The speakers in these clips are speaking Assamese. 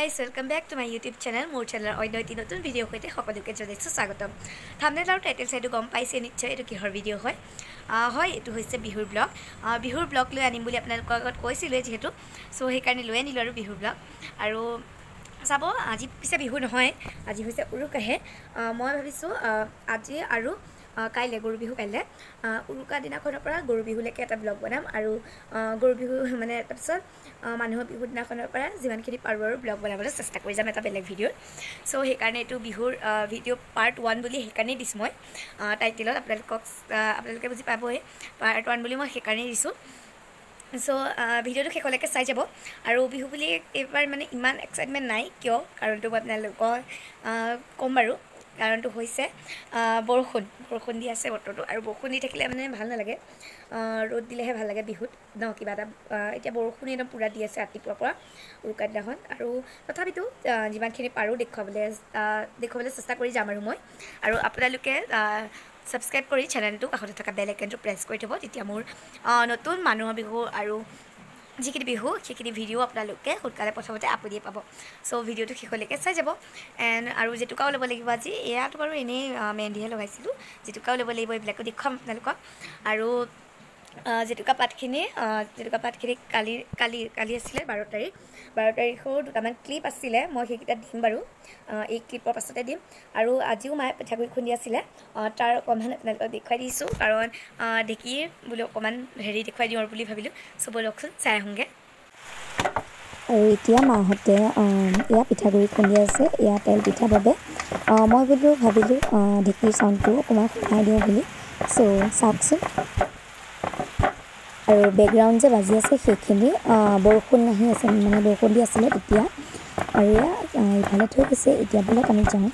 guys, welcome back to my YouTube channel. More channel oino eti notun video hoite সকলোকে জনাইছো স্বাগতম। thumbnail আৰু title side গম পাইছে নিশ্চয় এটো কিহৰ ভিডিও হয়। হয় এটো হৈছে বিহুৰ ব্লগ। বিহুৰ ব্লগ লৈ আনিম বুলি আপোনালোকৰ আগত কৈছিলো যেহেতু সো সেই কাৰণে লৈ আনিলো আৰু বিহুৰ ব্লগ। আৰু চাব আজি পিছে বিহু নহয়, আজি হৈছে উৰুকাহে। মই ভাবিছো আজি আৰু কাইলে গৰু বিহু কাইলে উৰুকা দিনাখনৰ পৰা গৰু বিহুলৈকে এটা ব্লগ বনাম আৰু গৰু বিহু মানে তাৰপিছত মানুহৰ বিহু দিনাখনৰ পৰা যিমানখিনি পাৰো আৰু ব্লগ বনাবলৈ চেষ্টা কৰি যাম এটা বেলেগ ভিডিঅ'। সো সেই কাৰণে এটো বিহুৰ ভিডিঅ' পাৰ্ট 1 বুলি সেই কাৰণে দিছো মই টাইটেলত আপোনালোকে বুজি পাবই পাৰ্ট 1 বুলি মই সেই কাৰণে দিছো। সো ভিডিঅ'টো শেষলৈকে চাই যাব আৰু বিহু বুলি এবাৰ মানে ইমান এক্সাইটমেণ্ট নাই কিয় কাৰণটো মই আপোনালোকক ক'ম বাৰু। কাৰণটো হৈছে বৰষুণ দি আছে বতৰটো আৰু বৰষুণ দি থাকিলে মানে ভাল নালাগে, ৰ'দ দিলেহে ভাল লাগে বিহুত ন কিবা এটা। এতিয়া বৰষুণ একদম পুৰা দি আছে ৰাতিপুৱাৰ পৰা উৰুকা দিনাখন আৰু তথাপিতো যিমানখিনি পাৰোঁ দেখুৱাবলৈ চেষ্টা কৰি যাম আৰু মই। আৰু আপোনালোকে সাবস্ক্ৰাইব কৰি চেনেলটো কাষতে থকা বেল আইকনটো প্ৰেছ কৰি থ'ব, তেতিয়া মোৰ নতুন মানুহৰ বিহু আৰু যিখিনি বিহু সেইখিনি ভিডিঅ' আপোনালোকে সোনকালে প্ৰথমতে আপুনিয়ে পাব। সো ভিডিঅ'টো শেষলৈকে চাই যাব। এণ্ড আৰু জেতুকাও ল'ব লাগিব আজি। এয়াতো বাৰু এনেই মেহেন্দিহে লগাইছিলোঁ, জেতুকাও ল'ব লাগিব, এইবিলাকো দেখুৱাম আপোনালোকক। আৰু জেতুকা পাতখিনি কালি আছিলে 12 তাৰিখ। 12 তাৰিখৰ দুটামান ক্লিপ আছিলে, মই সেইকেইটা দিম বাৰু, এই ক্লিপৰ পাছতে দিম। আৰু আজিও মায়ে পিঠাগুড়ি খুন্দি আছিলে, তাৰ অকণমান আপোনালোকক দেখুৱাই দিছোঁ কাৰণ ঢেঁকীৰ বোলো অকণমান দেখুৱাই দিওঁ আৰু বুলি ভাবিলোঁ। সব লওকচোন চাই আহোঁগৈ। আৰু এতিয়া মাহঁতে এয়া পিঠাগুড়ি খুন্দি আছে, এয়া তেল পিঠা বাবে। মই ভাবিলোঁ ঢেঁকীৰ চাউণ্ডটো অকণমান কমাই দিওঁ বুলি। চ' চাওকচোন। আৰু বেকগ্ৰাউণ্ড যে বাজি আছে সেইখিনি বৰষুণ আহি আছে, মানে বৰষুণ দি আছিলে তেতিয়া। আৰু এয়া ইফালে থৈ গৈছে, এতিয়া বোলে আমি যাওঁ।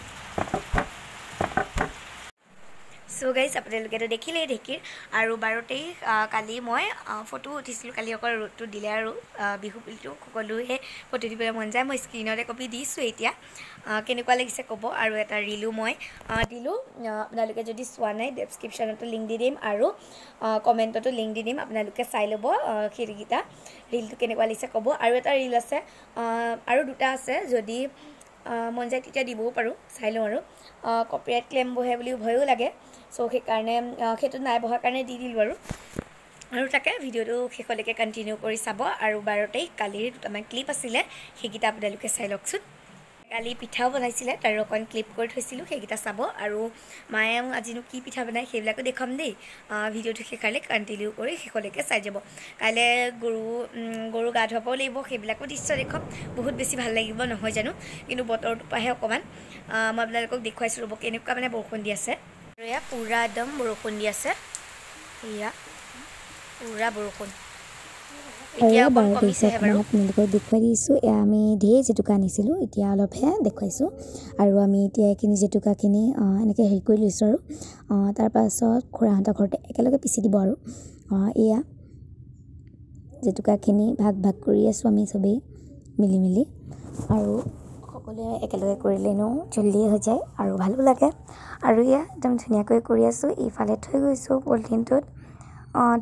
সো গাইজ আপোনালোকেতো দেখিলেই ঢেঁকীৰ। আৰু 12 তাৰিখ কালি মই ফটো উঠিছিলোঁ, কালি অকল ৰ'দটো দিলে আৰু বিহু বুলিতো সকলোৱে ফটো দিবলৈ মন যায়। মই স্ক্ৰীণতে কপি দিছোঁ এতিয়া, কেনেকুৱা লাগিছে ক'ব। আৰু এটা ৰিলো মই দিলোঁ, আপোনালোকে যদি চোৱা নাই ডেছক্ৰিপশ্যনতো লিংক দি দিম আৰু কমেণ্টতো লিংক দি দিম, আপোনালোকে চাই ল'ব সেইকেইটা ৰিলটো কেনেকুৱা লাগিছে ক'ব। আৰু এটা ৰিল আছে, আৰু দুটা আছে, যদি মন যায় তেতিয়া দিবও পাৰোঁ, চাই লওঁ। আৰু কপিৰাইট ক্লেইম বহে বুলি ভয়ো লাগে, চ' সেইকাৰণে সেইটো নাই বহাৰ কাৰণে দি দিলোঁ আৰু তাকে ভিডিঅ'টো শেষলৈকে কণ্টিনিউ কৰি চাব। আৰু 12 তাৰিখ কালিৰ দুটামান ক্লিপ আছিলে, সেইকেইটা আপোনালোকে চাই লওকচোন। কালি পিঠাও বনাইছিলে, তাৰো অকণ ক্লিপ কৰি থৈছিলোঁ, সেইকেইটা চাব। আৰু মায়ে আজিনো কি পিঠা বনায় সেইবিলাকো দেখুৱাম দেই। ভিডিঅ'টো কণ্টিনিউ কৰি শেষলৈকে চাই যাব। কাইলৈ গৰু গা ধুৱাবও লাগিব, সেইবিলাকো দৃশ্য দেখুৱাম। বহুত বেছি ভাল লাগিব নহয় জানো, কিন্তু বতৰটো পৰাহে অকণমান মই আপোনালোকক দেখুৱাইছোঁ ৰ'ব কেনেকুৱা মানে বৰষুণ দি আছে। আৰু এয়া পুৰা একদম বৰষুণ দি আছে, এয়া পুৰা বৰষুণ। আৰু এতিয়া এয়া অকণ 12 তাৰিখে কমিছেহে বাৰু। অকণমান আপোনালোকক দেখুৱাই দিছোঁ। এয়া আমি ঢেৰ জেতুকা আনিছিলোঁ, এতিয়া অলপহে দেখুৱাইছোঁ। আৰু আমি এতিয়া এইখিনি জেতুকাখিনি এনেকৈ হেৰি কৰি লৈছোঁ আৰু তাৰপাছত খুৰাহঁতৰ ঘৰতে একেলগে পিচি দিব। আৰু এয়া জেতুকাখিনি ভাগ কৰি আছোঁ আমি চবেই মিলি আৰু সকলোৱে একেলগে কৰিলেনো জল্দিয়ে হৈ যায় আৰু ভালো লাগে। আৰু এয়া একদম ধুনীয়াকৈ কৰি আছোঁ। ইফালে থৈ গৈছোঁ পলিথিনটোত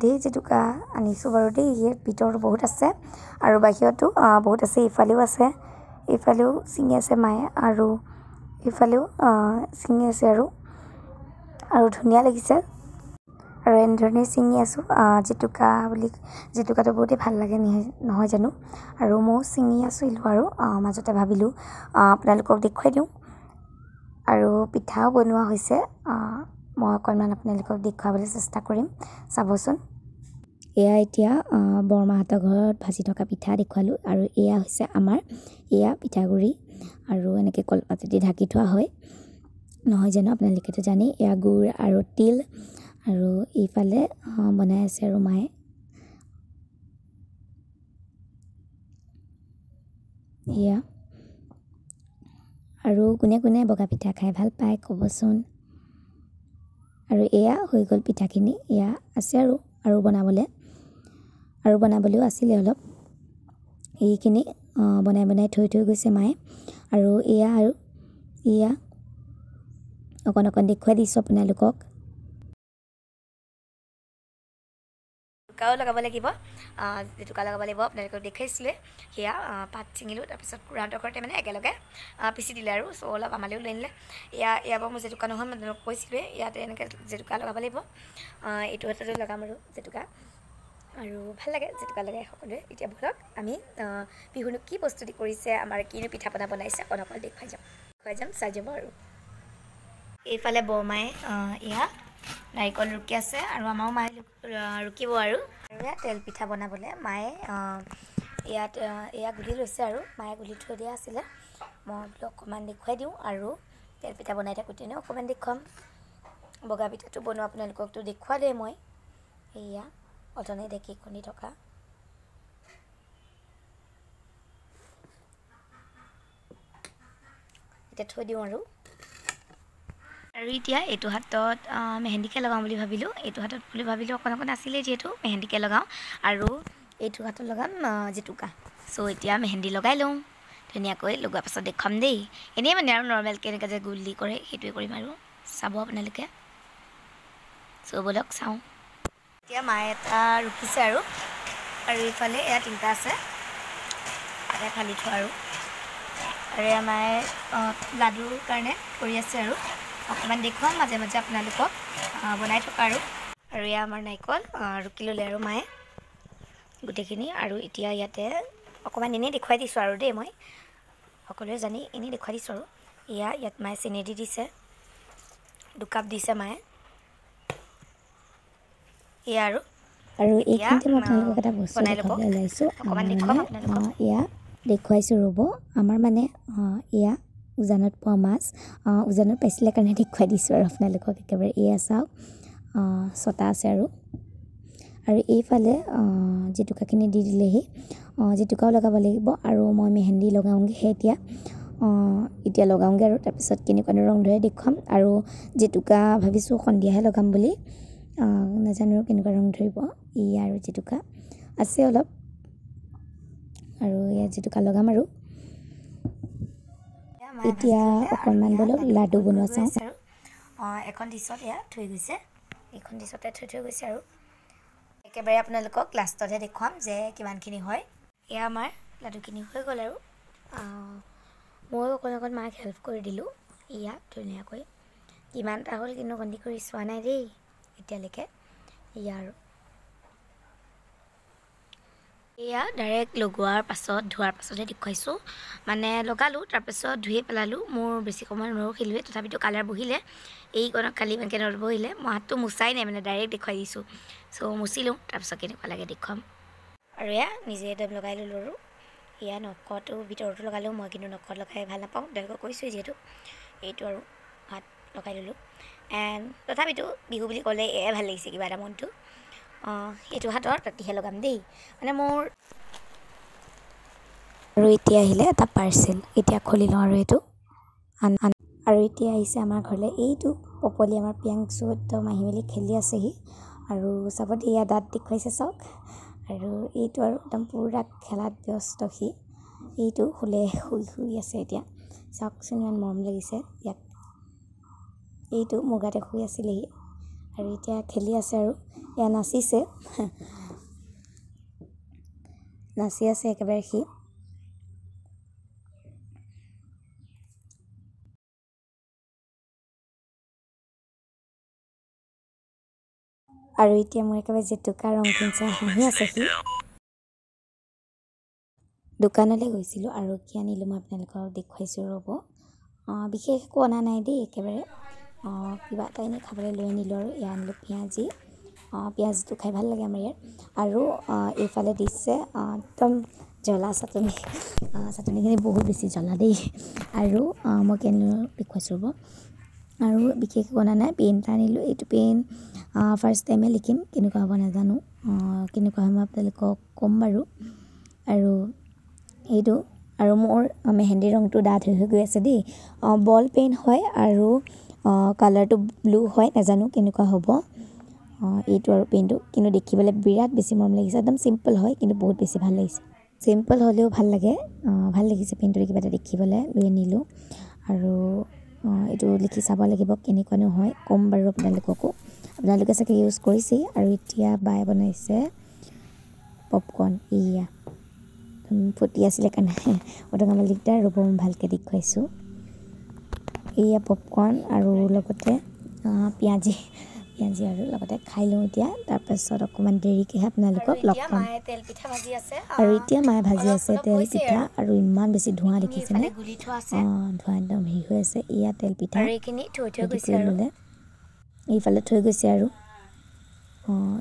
ঢেৰ জেতুকা আনিছোঁ বাৰু দেই। ইয়াৰ ভিতৰত বহুত আছে আৰু বাহিৰতো বহুত আছে, ইফালেও আছে, ইফালেও ছিঙি আছে মায়ে আৰু ইফালেও ছিঙি আছে আৰু ধুনীয়া লাগিছে। আৰু এনেধৰণে ছিঙি আছোঁ জেতুকাটো বহুতেই ভাল লাগে নহয় জানো। আৰু ময়ো ছিঙি আছিলোঁ আৰু মাজতে ভাবিলোঁ আপোনালোকক দেখুৱাই দিওঁ। আৰু পিঠাও বনোৱা হৈছে, মই অকণমান আপোনালোকক দেখুৱাবলৈ চেষ্টা কৰিম, চাবচোন। এয়া এতিয়া বৰমাহঁতৰ ঘৰত ভাজি থকা পিঠা দেখুৱালোঁ। আৰু এয়া হৈছে আমাৰ এয়া পিঠাগুড়ি, আৰু এনেকৈ কলপাতেদি ঢাকি থোৱা হয় নহয় জানো, আপোনালোকেতো জানেই। এয়া গুড় আৰু তিল, আৰু এইফালে বনাই আছে আৰু মায়ে। এয়া আৰু কোনে কোনে বগা পিঠা খাই ভাল পায় ক'বচোন। আৰু এয়া হৈ গ'ল পিঠাখিনি, এয়া আছে আৰু বনাবলৈও আছিলে অলপ, এইখিনি বনাই থৈ গৈছে মায়ে। আৰু এয়া অকণ দেখুৱাই দিছোঁ আপোনালোকক। জেতুকাও লগাব লাগিব জেতুকা লগাব লাগিব আপোনালোকক দেখাইছিলে সেয়া পাত ছিঙিলোঁ তাৰপিছত খুৰাহঁতৰ ঘৰতে মানে একেলগে পিচি দিলে আৰু চ' অলপ আমালৈও লৈ আনিলে এয়া বাৰু মোৰ জেতুকা নহয় মই আপোনালোকক কৈছিলোঁৱে ইয়াতে এনেকৈ জেতুকা লগাব লাগিব এইটো হাততে লগাম আৰু জেতুকা আৰু ভাল লাগে জেতুকা লগাই সকলোৱে এতিয়া বলক আমি বিহুনো কি প্ৰস্তুতি কৰিছে আমাৰ কিনো পিঠা পনা বনাইছে অকণ দেখুৱাই যাম চাই যাব আৰু এইফালে বৰমায়ে এয়া নাৰিকল ৰুকি আছে আৰু আমাৰো মায়ে ৰুকিব আৰু এয়া তেল পিঠা বনাবলৈ মায়ে ইয়াত এয়া গুলি লৈছে আৰু মায়ে গুলি থৈ দিয়া আছিলে মই বোলো অকণমান দেখুৱাই দিওঁ আৰু তেল পিঠা বনাই থাকোঁতেনে অকণমান দেখুৱাম বগা পিঠাটো বনোৱা আপোনালোককতো দেখুৱালেই মই এয়া অথনি ঢেঁকী খুন্দি থকা এতিয়া থৈ দিওঁ আৰু এতিয়া এইটো হাতত মেহেন্দিকে লগাওঁ বুলি ভাবিলোঁ এইটো হাতত বুলি ভাবিলোঁ অকণ আছিলেই যিহেতু মেহেন্দিকে লগাওঁ আৰু এইটো হাতত লগাম জেতুকা চ' এতিয়া মেহেন্দি লগাই লওঁ ধুনীয়াকৈ লগোৱাৰ পাছত দেখুৱাম দেই এনেই মানে আৰু নৰ্মেলকৈ এনেকৈ যে গুলি কৰে সেইটোৱে কৰিম আৰু চাব আপোনালোকে চ' বলক চাওঁ এতিয়া মায়ে এটা ৰুকিছে আৰু ইফালে এয়া তিনিটা আছে তাতে ফালি থোৱা আৰু এয়া মায়ে লাডুৰ কাৰণে কৰি আছে আৰু অকণমান দেখুৱাম মাজে মাজে আপোনালোকক বনাই থকা আৰু এয়া আমাৰ নাৰিকল ৰুকি ল'লে আৰু মায়ে গোটেইখিনি আৰু এতিয়া ইয়াতে অকণমান এনেই দেখুৱাই দিছোঁ আৰু দেই মই সকলোৱে জানি এনেই দেখুৱাই দিছোঁ আৰু ইয়াত মায়ে চেনি দি দিছে 2 কাপ দিছে মায়ে এয়া আৰু এইখিনিতে মই আপোনালোকক এটা বস্তু দেখাবলৈ ওলাইছোঁ আমাৰ মানে এয়া দেখুৱাইছোঁ ৰ'ব আমাৰ মানে এয়া উজানত পোৱা মাছ উজানত পাইছিলে কাৰণে দেখুৱাই দিছোঁ আৰু আপোনালোকক একেবাৰে এয়া চাওক ছটা আছে আৰু এইফালে জেতুকাখিনি দি দিলেহি জেতুকাও লগাব লাগিব আৰু মই মেহেন্দি লগাওঁগৈ এতিয়া লগাওঁগৈ আৰু তাৰপিছত কেনেকুৱা ৰং ধৰে দেখুৱাম আৰু জেতুকা ভাবিছোঁ সন্ধিয়াহে লগাম বুলি নাজানো কেনেকুৱা ৰং ধৰিব আৰু জেতুকা আছে অলপ আৰু ইয়াত জেতুকা লগাম আৰু এতিয়া অকণমান বলক লাডু বনোৱা চাওঁ এখন ডিছত এয়া থৈ গৈছে এইখন ডিছতে থৈ গৈছে আৰু একেবাৰে আপোনালোকক লাষ্টতহে দেখুৱাম যে কিমানখিনি হয় এয়া আমাৰ লাডুখিনি হৈ গ'ল আৰু ময়ো অকণ মাক হেল্প কৰি দিলোঁ এয়া ধুনীয়াকৈ কিমানটা হ'ল কিন্তু গন্তি কৰি চোৱা নাই দেই এতিয়ালৈকে আৰু এয়া ডাইৰেক্ট লগোৱাৰ পাছত ধোৱাৰ পাছতহে দেখুৱাইছোঁ মানে লগালোঁ তাৰপিছত ধুই পেলালোঁ মোৰ বেছি সময় নৰখিলোৱে তথাপিতো কালাৰ বহিলে এইকণত খালি ইমানকৈ নবহিলে মই হাতটো মোচাই নাই মানে ডাইৰেক্ট দেখুৱাই দিছোঁ চ' মুচিলোঁ তাৰপিছত কেনেকুৱা লাগে দেখুৱাম আৰু এয়া নিজে একদম লগাই ল'লোঁ আৰু এয়া নখটো ভিতৰতো লগালোঁ মই কিন্তু নখত লগাই ভাল নাপাওঁ তেওঁলোকক কৈছোঁ যিহেতু এইটো আৰু হাত লগাই ল'লোঁ এণ্ড তথাপিতো বিহু বুলি ক'লে এয়াই ভাল লাগিছে কিবা এটা মনটো এইটো হাতত ৰাতিহে লগাম দেই মানে মোৰ আৰু এতিয়া আহিলে এটা পাৰ্চেল এতিয়া খুলি লওঁ আৰু এইটো আৰু এতিয়া আহিছে আমাৰ ঘৰলৈ এইটো পপলি আমাৰ প্ৰিয়াংশু একদম আহি মেলি খেলি আছেহি আৰু চাব দিয়া দাঁত দেখুৱাইছে চাওক আৰু এইটো আৰু একদম পূৰা খেলাত ব্যস্ত সি এইটো শুই আছে এতিয়া চাওকচোন ইমান মৰম লাগিছে ইয়াক এইটো মোৰ গাতে শুই আছিলেহি আৰু এতিয়া খেলি আছে আৰু এয়া নাচি আছে একেবাৰে সি আৰু এতিয়া মোৰ একেবাৰে জেতুকা ৰং কিনছে হাঁহি আছে সি দোকানলৈ গৈছিলোঁ আৰু কি আনিলোঁ মই আপোনালোকক দেখুৱাইছোঁ ৰ'ব বিশেষ একো অনা নাই দেই একেবাৰে কিবা এটা এনেই খাবলৈ লৈ আনিলোঁ আৰু এয়া আনিলোঁ পিঁয়াজটো খাই ভাল লাগে আমাৰ ইয়াত আৰু এইফালে দিছে একদম জ্বলা চাটনিখিনি বহুত বেছি জ্বলা দেই আৰু মই কি আনিলোঁ দেখুৱাইছোঁ ৰ'ব আৰু বিশেষ একো অনা নাই পেন এটা আনিলোঁ এইটো পেন ফাৰ্ষ্ট টাইমে লিখিম কেনেকুৱা হ'ব নাজানো কেনেকুৱা হয় মই আপোনালোকক ক'ম বাৰু আৰু এইটো আৰু মোৰ মেহেন্দি ৰংটো ডাঠ হৈ গৈ আছে দেই বল পেন হয় আৰু কালাৰটো ব্লু হয় নাজানো কেনেকুৱা হ'ব এইটো আৰু পেনটো কিন্তু দেখিবলৈ বিৰাট বেছি মৰম লাগিছে একদম চিম্পল হয় কিন্তু বহুত বেছি ভাল লাগিছে চিম্পল হ'লেও ভাল লাগে ভাল লাগিছে পেনটো কিবা এটা দেখিবলৈ লৈ আনিলোঁ আৰু এইটো লিখি চাব লাগিব কেনেকুৱানো হয় ক'ম বাৰু আপোনালোককো আপোনালোকে চাগে ইউজ কৰিছেই আৰু এতিয়া বায়ে বনাইছে পপকৰ্ণ এয়া ফুটি আছিলে কাৰণে অটঙামাল দিগদাৰ ৰ'ব মই ভালকৈ দেখুৱাইছোঁ এয়া পপকৰ্ণ আৰু লগতে পিঁয়াজি আৰু লগতে খাই লওঁ এতিয়া তাৰপাছত অকণমান দেৰিকৈহে আপোনালোকক লগ পাম আৰু এতিয়া মায়ে ভাজি আছে তেল পিঠা আৰু ইমান বেছি ধোঁৱা দেখিছেনে ধোঁৱা একদম হেৰি হৈ আছে এয়া তেল পিঠা ল'লে এইফালে থৈ গৈছে আৰু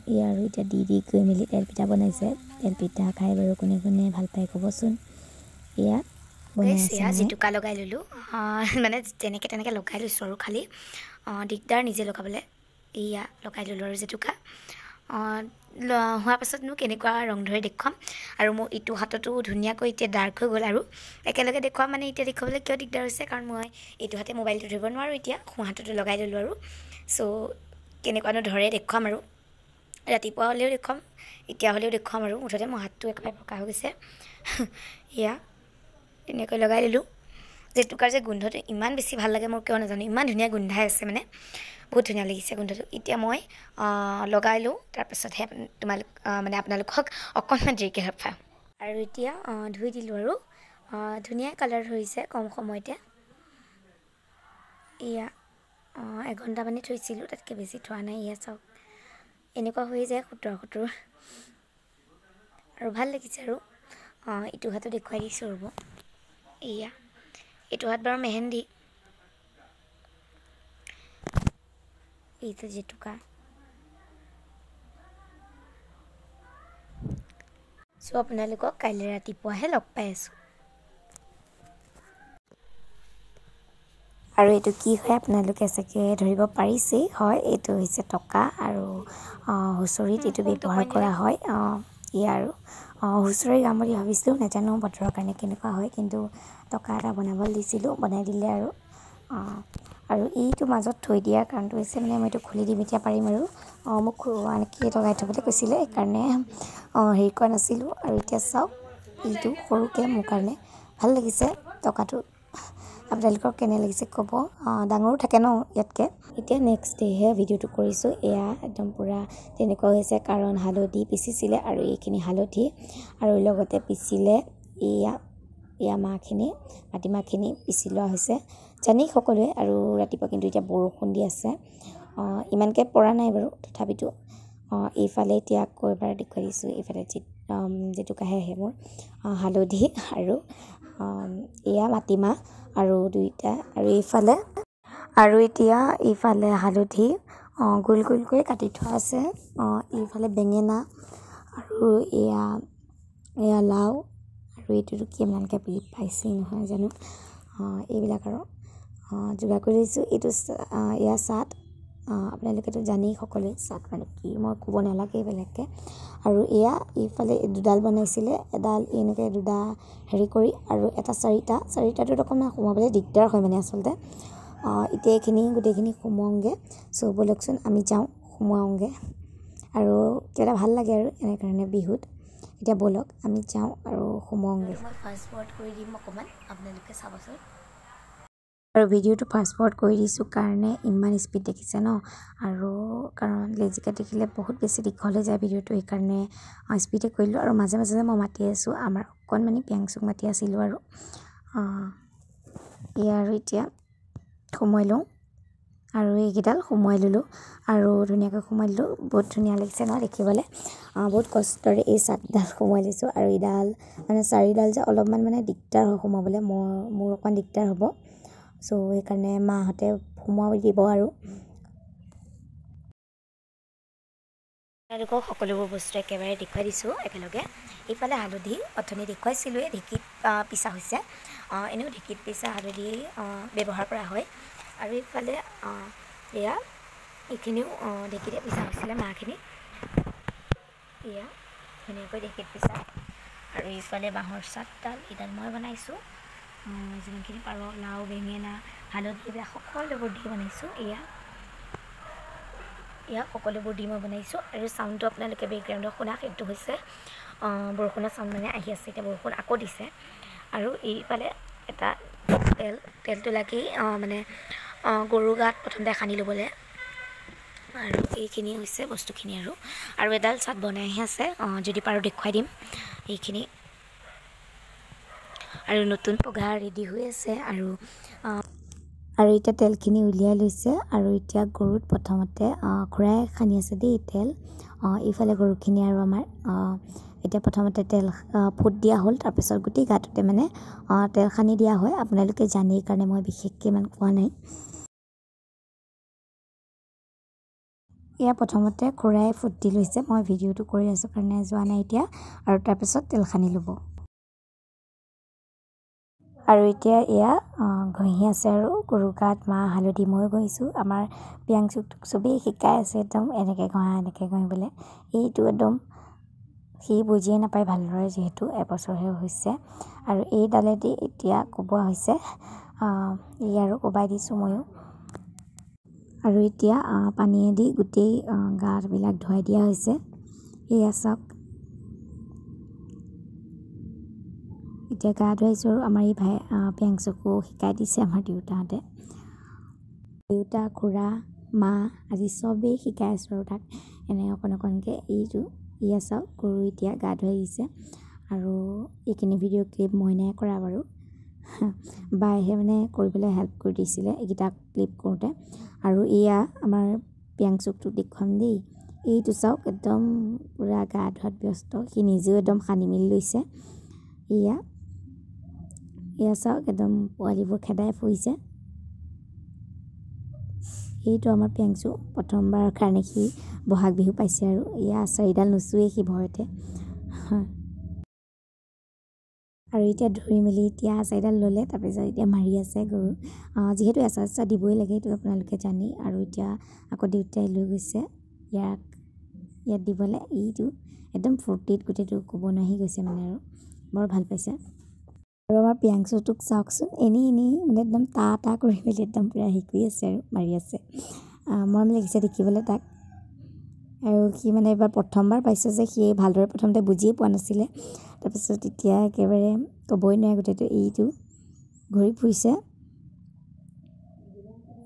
এয়া আৰু এতিয়া দি গৈ মেলি তেল পিঠা বনাইছে তেল পিঠা খাই বাৰু কোনে কোনে ভাল পায় ক'বচোন এয়া এয়া জেতুকা লগাই ল'লোঁ মানে তেনেকৈ লগাই লৈছোঁ আৰু খালি দিগদাৰ নিজে লগাবলৈ এয়া লগাই ল'লোঁ আৰু জেতুকা হোৱাৰ পাছতনো কেনেকুৱা ৰং ধৰে দেখুৱাম আৰু মোৰ ইটো হাততো ধুনীয়াকৈ এতিয়া ডাৰ্ক হৈ গ'ল আৰু একেলগে দেখুৱাম মানে এতিয়া দেখুৱাবলৈ কিয় দিগদাৰ হৈছে কাৰণ মই এইটো হাতে মোবাইলটো ধৰিব নোৱাৰোঁ এতিয়া সোঁ হাততো লগাই ল'লোঁ আৰু চ' কেনেকুৱানো ধৰে দেখুৱাম আৰু ৰাতিপুৱা হ'লেও দেখুৱাম এতিয়া হ'লেও দেখুৱাম আৰু মুঠতে মোৰ হাতটো একেবাৰে পকা হৈ গৈছে এয়া এনেকৈ লগাই দিলোঁ জেতুকাৰ যে গোন্ধটো ইমান বেছি ভাল লাগে মোৰ কিয় নাজানো ইমান ধুনীয়া গোন্ধাই আছে মানে বহুত ধুনীয়া লাগিছে গোন্ধটো এতিয়া মই লগাই লওঁ তাৰপাছতহে মানে আপোনালোকক অকণমান দেৰিকৈ লগ পাম আৰু এতিয়া ধুই দিলোঁ আৰু ধুনীয়া কালাৰ ধৰিছে কম সময়তে এয়া এঘণ্টা মানে থৈছিলোঁ তাতকৈ বেছি থোৱা নাই এয়া চাওক এনেকুৱা হৈ যায় সুতৰ আৰু ভাল লাগিছে আৰু ইটো হাতো দেখুৱাই দিছোঁ ৰ'ব এয়া এইটো হাত বাৰু মেহেন্দি এইটো জেতুকা চ' আপোনালোকক কাইলৈ ৰাতিপুৱাহে লগ পাই আছোঁ আৰু এইটো কি হয় আপোনালোকে চাগে ধৰিব পাৰিছেই হয় এইটো হৈছে টকা আৰু হুঁচৰিত এইটো ব্যৱহাৰ কৰা হয় এয়া আৰু হুঁচৰি গাম বুলি ভাবিছিলোঁ নাজানো বতৰৰ কাৰণে কেনেকুৱা হয় কিন্তু টকা এটা বনাবলৈ দিছিলোঁ বনাই দিলে আৰু এইটো মাজত থৈ দিয়াৰ কাৰণটো হৈছে মানে মই এইটো খুলি দিম এতিয়া পাৰিম আৰু মোক এনেকৈ লগাই থ'বলৈ কৈছিলে সেইকাৰণে হেৰি কৰা নাছিলোঁ আৰু এতিয়া চাওক এইটো সৰুকৈ মোৰ কাৰণে ভাল লাগিছে টকাটো আপোনালোকৰ কেনে লাগিছে ক'ব ডাঙৰো থাকে ন ইয়াতকৈ এতিয়া নেক্সট ডেহে ভিডিঅ'টো কৰিছোঁ এয়া একদম পূৰা তেনেকুৱা হৈছে কাৰণ হালধি পিচিছিলে আৰু এইখিনি হালধি আৰু লগতে পিচিলে এয়া মাটিমাহখিনি পিচি লোৱা হৈছে জানেই সকলোৱে আৰু ৰাতিপুৱা কিন্তু এতিয়া বৰষুণ দি আছে ইমানকৈ পৰা নাই বাৰু তথাপিতো এইফালে এতিয়া আকৌ এবাৰ দেখুৱাই দিছোঁ এইফালে জেতুকাহে আহে মোৰ হালধি আৰু এয়া মাটিমাহ আৰু দুইটা আৰু এতিয়া এইফালে হালধি গোল গোলকৈ কাটি থোৱা আছে এইফালে বেঙেনা আৰু এয়া লাও আৰু এইটোতো কি আপোনালোকে বুজি পাইছেই নহয় জানো এইবিলাক আৰু যোগাৰ কৰি লৈছোঁ এইটো এয়া চাট আপোনালোকেতো জানেই সকলোৱে চাট মানে কি মই ক'ব নালাগে বেলেগকৈ আৰু এয়া এইফালে দুডাল বনাইছিলে এডাল এনেকৈ দুটা হেৰি কৰি আৰু এটা চাৰিটাটোত অকণমান সোমাবলৈ দিগদাৰ হয় মানে আচলতে এতিয়া এইখিনি গোটেইখিনি সোমোৱাওঁগৈ চ' ব'লকচোন আমি যাওঁ সোমোৱাওঁগৈ আৰু কিবা এটা ভাল লাগে আৰু এনেধৰণে বিহুত এতিয়া ব'লক আমি যাওঁ আৰু সোমোৱাওঁগৈ মই ফাষ্ট ফৰৱাৰ্ড কৰি দিম অকণমান আপোনালোকে চাবচোন আৰু ভিডিঅ'টো ফাষ্ট ফৰৱাৰ্ড কৰি দিছোঁ কাৰণে ইমান স্পীড দেখিছে ন আৰু কাৰণ লেজিকৈ দেখিলে বহুত বেছি দীঘল হৈ যায় ভিডিঅ'টো সেইকাৰণে স্পীডে কৰিলোঁ আৰু মাজে মাজে মই মাতি আছোঁ আমাৰ অকণমানি পিয়াংচুক মাতি আছিলোঁ আৰু এয়া আৰু এতিয়া সোমোৱাই লওঁ আৰু এইকেইডাল সোমোৱাই ল'লোঁ আৰু ধুনীয়াকৈ সোমোৱাই দিলোঁ বহুত ধুনীয়া লাগিছে ন দেখিবলৈ বহুত কষ্টৰে এই চাটডাল সোমোৱাই লৈছোঁ আৰু এইডাল মানে চাৰিডাল যে অলপমান মানে দিগদাৰ হয় সোমাবলৈ মোৰ অকণমান দিগদাৰ হ'ব চ' সেইকাৰণে মাহঁতে সোমোৱাই দিব আৰু তেওঁলোকক সকলোবোৰ বস্তু একেবাৰে দেখুৱাই দিছোঁ একেলগে এইফালে হালধি অথনি দেখুৱাইছিলোঁৱে ঢেঁকীত পিছা হৈছে এনেও ঢেঁকীত পিছা হালধি ব্যৱহাৰ কৰা হয় আৰু এইফালে এয়া এইখিনিও ঢেঁকীতে পিছা হৈছিলে মাহখিনি এয়া ধুনীয়াকৈ ঢেঁকীত পিছা আৰু এইফালে বাঁহৰ চাটডাল এইডাল মই বনাইছোঁ যিমানখিনি পাৰোঁ লাও বেঙেনা হালধি এইবিলাক সকলোবোৰ দি বনাইছোঁ এয়া সকলোবোৰ দি মই বনাইছোঁ আৰু চাউণ্ডটো আপোনালোকে বেকগ্ৰাউণ্ডত শুনা সেইটো হৈছে বৰষুণৰ চাউণ্ড মানে আহি আছে এতিয়া বৰষুণ আকৌ দিছে আৰু এইফালে এটা তেলটো লাগি মানে গৰু গাত প্ৰথমতে সানি ল'বলৈ আৰু এইখিনি হৈছে বস্তুখিনি আৰু এডাল চাট বনাইহে আছে যদি পাৰো দেখুৱাই দিম এইখিনি আৰু নতুন পঘা ৰেডি হৈ আছে আৰু এতিয়া তেলখিনি উলিয়াই লৈছে আৰু এতিয়া গৰুত প্ৰথমতে খুৰাই খানি আছে দেই তেল ইফালে গৰুখিনি আৰু আমাৰ এতিয়া প্ৰথমতে তেল ফুট দিয়া হ'ল তাৰপিছত গোটেই গাটোতে মানে তেল খানি দিয়া হয় আপোনালোকে জানেই কাৰণে মই বিশেষকৈ ইমান কোৱা নাই এয়া প্ৰথমতে খুৰাই ফুট দি লৈছে মই ভিডিঅ'টো কৰি আছোঁ কাৰণে যোৱা নাই এতিয়া আৰু তাৰপিছত তেল খানি ল'ব আৰু এতিয়া এয়া ঘঁহি আছে আৰু গৰু গাত মাহ হালধি মই ঘঁহিছোঁ আমাৰ পিয়াংচুক চবেই শিকাই আছে একদম এনেকৈ ঘঁহা এনেকৈ ঘঁহিবলৈ এইটো একদম সি বুজিয়ে নাপায় ভালদৰে যিহেতু এবছৰহে হৈছে আৰু এইডালেদি এতিয়া কোবোৱা হৈছে ই আৰু কোবাই দিছোঁ ময়ো আৰু এতিয়া পানীয়েদি গোটেই গাবিলাক ধুৱাই দিয়া হৈছে এয়া চাওক এতিয়া গা ধুৱাইছোঁ আৰু আমাৰ এই ভাই পিয়াংচুকো শিকাই দিছে আমাৰ দেউতা খুৰা মা আজি চবেই শিকাই আছোঁ আৰু তাক এনে অকণকৈ এইটো ইয়া চাওক গৰু এতিয়া গা ধুৱাই দিছে আৰু এইখিনি ভিডিঅ' ক্লিপ মই নাই কৰা বাৰু বাইহে মানে কৰিবলৈ হেল্প কৰি দিছিলে এইকেইটা ক্লিপ কৰোঁতে আৰু এয়া আমাৰ পিয়াংচুকটো দেখুৱাম দেই এইটো চাওক একদম পূৰা গা ধোৱাত ব্যস্ত সি নিজেও একদম সানি মেলি লৈছে এয়া চাওক একদম পোৱালিবোৰ খেদাই ফুৰিছে এইটো আমাৰ পিয়াংচু প্ৰথমবাৰৰ কাৰণে সি বহাগ বিহু পাইছে আৰু এয়া আচাৰিডাল নুচুৱেই সি ভয়তে আৰু এতিয়া ধৰি মেলি এতিয়া আচাৰিডাল ল'লে তাৰপিছত এতিয়া মাৰি আছে গৰু যিহেতু এচা দিবই লাগে এইটো আপোনালোকে জানেই আৰু এতিয়া আকৌ দেউতাই লৈ গৈছে ইয়াত দিবলৈ এইটো একদম ফূৰ্তিত গোটেইটো ক'ব নোৱাৰি গৈছে মানে আৰু বৰ ভাল পাইছে আৰু আমাৰ পিয়াংচুটোক চাওকচোন এনেই মানে একদম তা কৰি মেলি একদম পূৰা শিকি আছে আৰু মাৰি আছে মৰম লাগিছে দেখিবলৈ তাক আৰু সি মানে এইবাৰ প্ৰথমবাৰ পাইছে যে সি ভালদৰে প্ৰথমতে বুজিয়ে পোৱা নাছিলে তাৰপিছত এতিয়া একেবাৰে ক'বই নোৱাৰে গোটেইটো এইটো ঘূৰি ফুৰিছে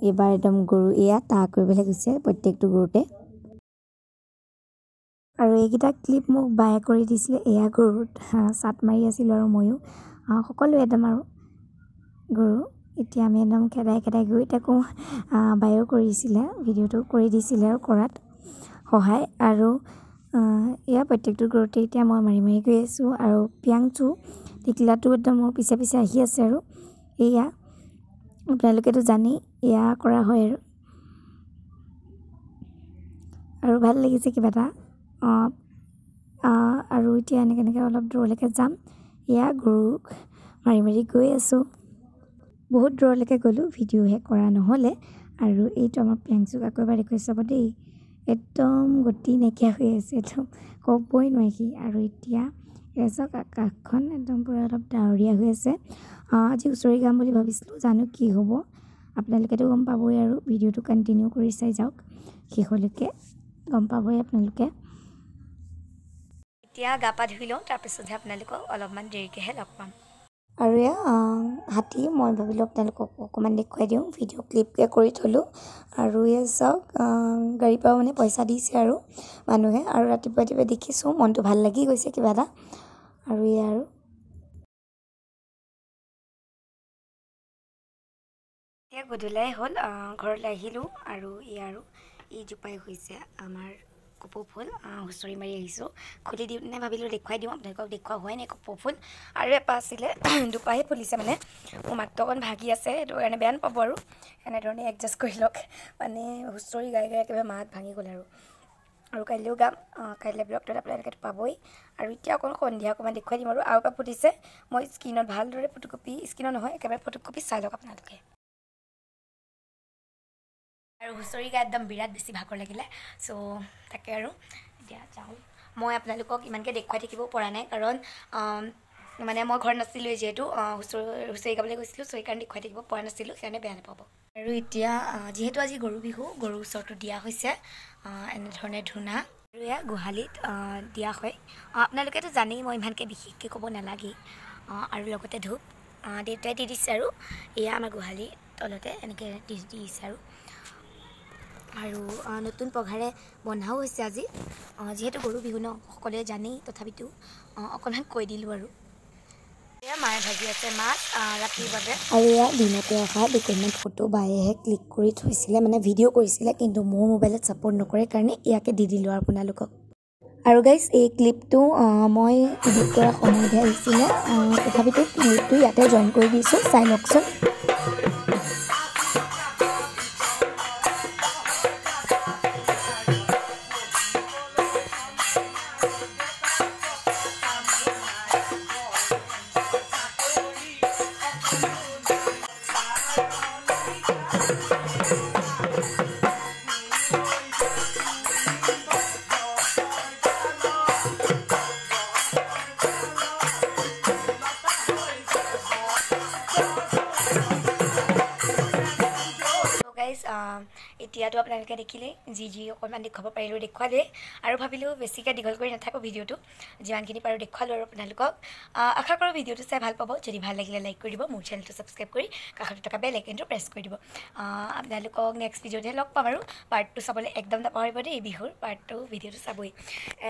এইবাৰ একদম গৰু এয়া তা কৰিবলৈ গৈছে প্ৰত্যেকটো গৰুতে আৰু এইকেইটা ক্লিপ মোক বায়ে কৰি দিছিলে এয়া গৰুত চাট মাৰি আছিলোঁ আৰু ময়ো সকলোৱে একদম আৰু গৰু এতিয়া আমি একদম খেদাই গৈ তাকো বায়েও কৰিছিলে ভিডিঅ'টো কৰি দিছিলে আৰু কৰাত সহায় আৰু এয়া প্ৰত্যেকটো গৰুতে এতিয়া মই মাৰি গৈ আছোঁ আৰু পিয়াংচু টিকলাটো একদম মোৰ পিছে আহি আছে আৰু এয়া আপোনালোকেতো জানেই এয়া কৰা হয় আৰু ভাল লাগিছে কিবা এটা আৰু এতিয়া এনেকৈ অলপ দূৰলৈকে যাম এয়া গৰুক মাৰি গৈ আছোঁ বহুত দূৰলৈকে গ'লোঁ ভিডিঅ'হে কৰা নহ'লে আৰু এইটো আমাৰ পিয়াংচুক আকৌ এবাৰ দেখুৱাই চাব দেই একদম গতি নাইকিয়া হৈ আছে একদম ক'বই নোৱাৰি সি আৰু এতিয়া চাওক আকাশখন একদম পূৰা অলপ ডাৱৰীয়া হৈ আছে আজি হুঁচৰি গাম বুলি ভাবিছিলোঁ জানো কি হ'ব আপোনালোকেতো গম পাবই আৰু ভিডিঅ'টো কণ্টিনিউ কৰি চাই যাওক শেষলৈকে গম পাবই আপোনালোকে এতিয়া গা পা ধুই লওঁ তাৰপিছতহে আপোনালোকক অলপমান দেৰিকৈহে লগ পাম আৰু এয়া হাতী মই ভাবিলোঁ আপোনালোকক অকণমান দেখুৱাই দিওঁ ভিডিঅ' ক্লিপকৈ কৰি থ'লোঁ আৰু এয়া চাওক গাড়ীৰ পৰা মানে পইচা দিছে আৰু মানুহে আৰু ৰাতিপুৱা দেখিছোঁ মনটো ভাল লাগি গৈছে কিবা এটা আৰু এয়া আৰু এতিয়া গধূলাই হ'ল ঘৰলৈ আহিলোঁ আৰু এইজোপাই হৈছে আমাৰ কপৌ ফুল হুঁচৰি মাৰি আহিছোঁ খুলি দিওঁ ভাবিলোঁ দেখুৱাই দিওঁ আপোনালোকক দেখুওৱা হোৱাই নাই কপৌ ফুল আৰু এপাহ আছিলে দুপাহে ফুলিছে মানে মোৰ মাতটো অকণ ভাগি আছে সেইটো কাৰণে বেয়া নাপাব আৰু এনেধৰণে এডজাষ্ট কৰি লওক মানে হুঁচৰি গাই একেবাৰে মাত ভাঙি গ'ল আৰু কাইলৈও গাম কাইলৈ ব্লগটোত আপোনালোকেতো পাবই আৰু এতিয়া সন্ধিয়া অকণমান দেখুৱাই দিম আৰু এপাহ ফুটিছে মই স্ক্ৰীণত ভালদৰে ফটোকপি স্ক্ৰীণত নহয় একেবাৰে ফটোকপি চাই লওক আপোনালোকে আৰু হুঁচৰি গাই একদম বিৰাট বেছি ভাগৰ লাগিলে চ' তাকে আৰু এতিয়া যাওঁ মই আপোনালোকক ইমানকৈ দেখুৱাই থাকিব পৰা নাই কাৰণ মানে মই ঘৰত নাছিলোঁৱেই যিহেতু হুঁচৰি গাবলৈ গৈছিলোঁ চ' সেইকাৰণে দেখুৱাই থাকিব পৰা নাছিলোঁ সেইকাৰণে বেয়া নাপাব আৰু এতিয়া যিহেতু আজি গৰু বিহু গৰুৰ ওচৰতো দিয়া হৈছে এনেধৰণে ধূনা আৰু এয়া গোহালিত দিয়া হয় আপোনালোকেতো জানেই মই ইমানকৈ বিশেষকৈ ক'ব নালাগেই আৰু লগতে ধূপ দেউতাই দি দিছে আৰু এয়া আমাৰ গোহালিৰ তলতে এনেকৈ দি দিছে আৰু আৰু নতুন পঘাৰে বন্ধাও হৈছে আজি যেহেতু গৰু বিহু ন সকলোৱে জানেই তথাপিতো অকণমান কৈ দিলোঁ আৰু এয়া মায়ে ভাজি আছে মাছ ৰাতিৰ বাবে আৰু এয়া দিনতে অহা দুটামান ফটো বায়েহে ক্লিক কৰি থৈছিলে মানে ভিডিঅ' কৰিছিলে কিন্তু মোৰ মোবাইলত ছাপোৰ্ট নকৰে কাৰণে ইয়াকে দি দিলোঁ আপোনালোকক আৰু গাইজ এই ক্লিপটো মই এডিট কৰা সময়তহে আহিছিলে তথাপিতো ক্লিপটো ইয়াতে জইন কৰি দিছোঁ চাই লওকচোন এতিয়াতো আপোনালোকে দেখিলে যি অকণমান দেখুৱাব পাৰিলোঁ দেখুৱালে আৰু ভাবিলোঁ বেছিকৈ দীঘল কৰি নাথাকোঁ ভিডিঅ'টো যিমানখিনি পাৰোঁ দেখুৱালোঁ আৰু আপোনালোকক আশা কৰোঁ ভিডিঅ'টো চাই ভাল পাব যদি ভাল লাগিলে লাইক কৰি দিব মোৰ চেনেলটো ছাবস্ক্ৰাইব কৰি কাষত থকা বেল আইকনটো প্ৰেছ কৰি দিব আপোনালোকক নেক্সট ভিডিঅ'তহে লগ পাম আৰু পাৰ্ট 2 চাবলৈ একদম নাপাহৰিব দেই বিহুৰ পাৰ্ট 2 ভিডিঅ'টো চাবই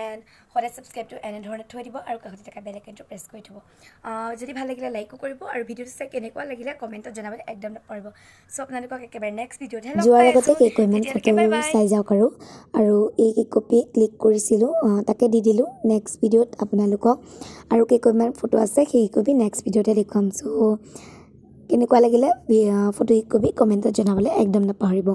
এণ্ড সদায় ছাবস্ক্ৰাইবটো এনেধৰণে থৈ দিব আৰু কাষত থকা বেল আইকনটো প্ৰেছ কৰি থ'ব যদি ভাল লাগিলে লাইকো কৰিব আৰু ভিডিঅ'টো চাই কেনেকুৱা লাগিলে কমেণ্টত জনাবলৈ একদম নাপাহৰিব চ' আপোনালোকক একেবাৰে নেক্সট ভিডিঅ'তহে লগ যোৱাৰ পাই আগতে কেইকপীমান ফটো চাই যাওক আৰু এই কেইকপি ক্লিক কৰিছিলোঁ তাকে দি দিলোঁ নেক্সট ভিডিঅ'ত আপোনালোকক আৰু কেইকপীমান ফটো আছে সেই কেইকপি নেক্সট ভিডিঅ'তে দেখুৱাম চ' কেনেকুৱা লাগিলে ফটো কেইকপি কমেণ্টত জনাবলৈ একদম নাপাহৰিব